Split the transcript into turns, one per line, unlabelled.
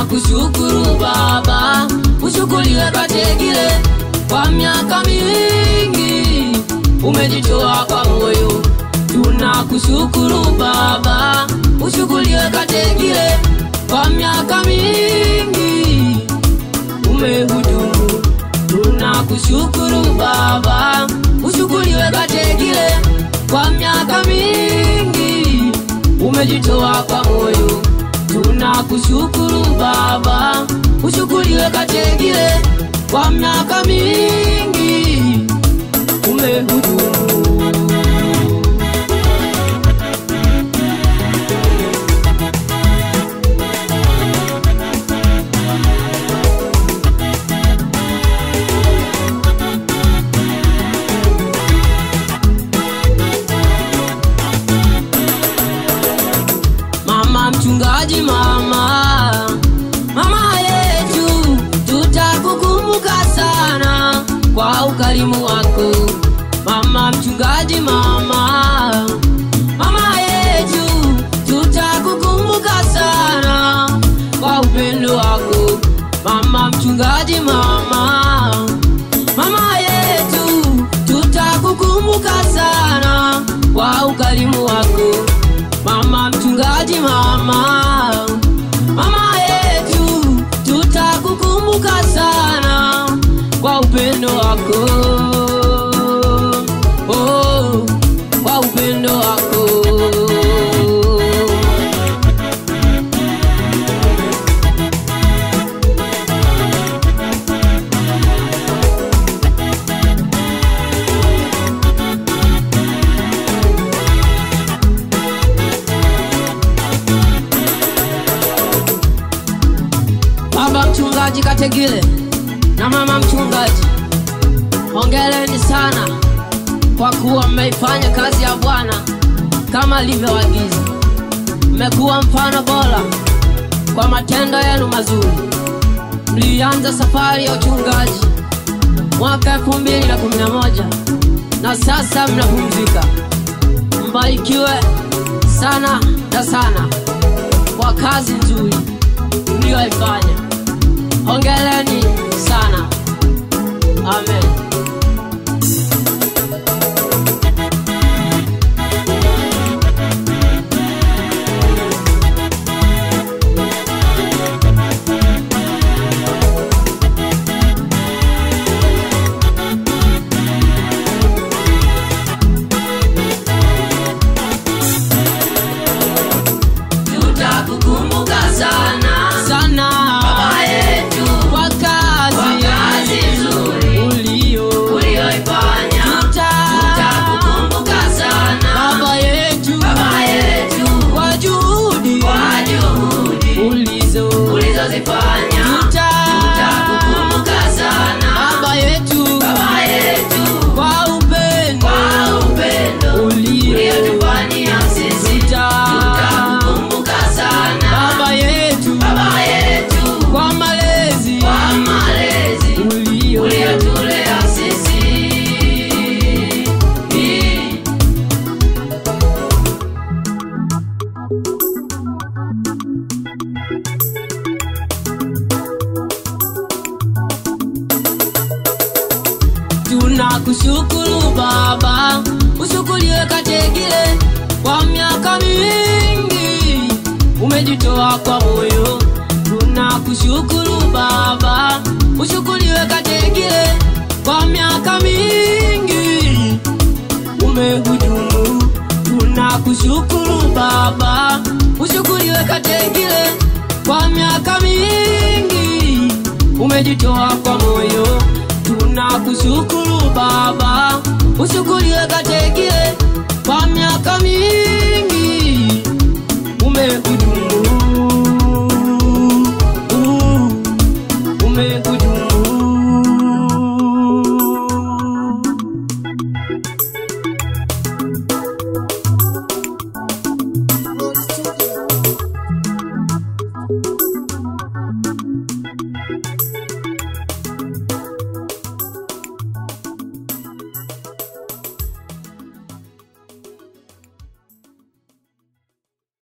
Kushukuru Baba, ushukuriwe kategile kwa miaka mingi, umejitoa kwa moyo. Tunakushukuru Baba, ushukuriwe kategile kwa miaka mingi, umehudumu. Tunakushukuru Baba, ushukuriwe kategile kwa miaka mingi, umejitoa kwa moyo. Tunakushukuru Baba, ushukuriwe kategile kwa miaka mingi, umehudumu. Mama mchungaji, mama yetu, tutakukumbuka sana kwa ukarimu wako. Mama mchungaji, mama yetu, tutakukumbuka sana kwa upendo wako. Mama mchungaji, mama yetu, tutakukumbuka sana kwa ukarimu wako. Mama mchungaji, mama yetu, tutakukumbuka sana kwa upendo wako. Oh, kwa upendo wako. Baba mchungaji Kategile na mama mchungaji, hongereni sana kwa kuwa mmeifanya kazi ya Bwana kama alivyoagiza. Mmekuwa mfano bora kwa matendo yenu mazuri. Mlianza safari ya uchungaji mwaka 2011 na sasa mnapumzika. Mbarikiwe sana na sana kwa kazi nzuri mlioifanya. Hongereni sana. Amen. Tutakukumbuka sana sana, Baba yetu, kwa kazi nzuri ulioifanya. Tutakukumbuka sana, Baba yetu, kwa juhudi ulizozifanya. Tutakukumbuka sana, Baba yetu, kwa upendo uliotufanyia sisi. Tutakukumbuka sana, Baba yetu, kwa malezi uliotulea sisi. Tunakushukuru Baba, ushukuriwe Kategile kwa miaka mingi, umejitoa kwa moyo. Tunakushukuru Baba, ushukuriwe Kategile kwa miaka mingi, umehudumu. Tunakushukuru Baba, ushukuriwe Kategile kwa miaka mingi, umejitoa kwa moyo.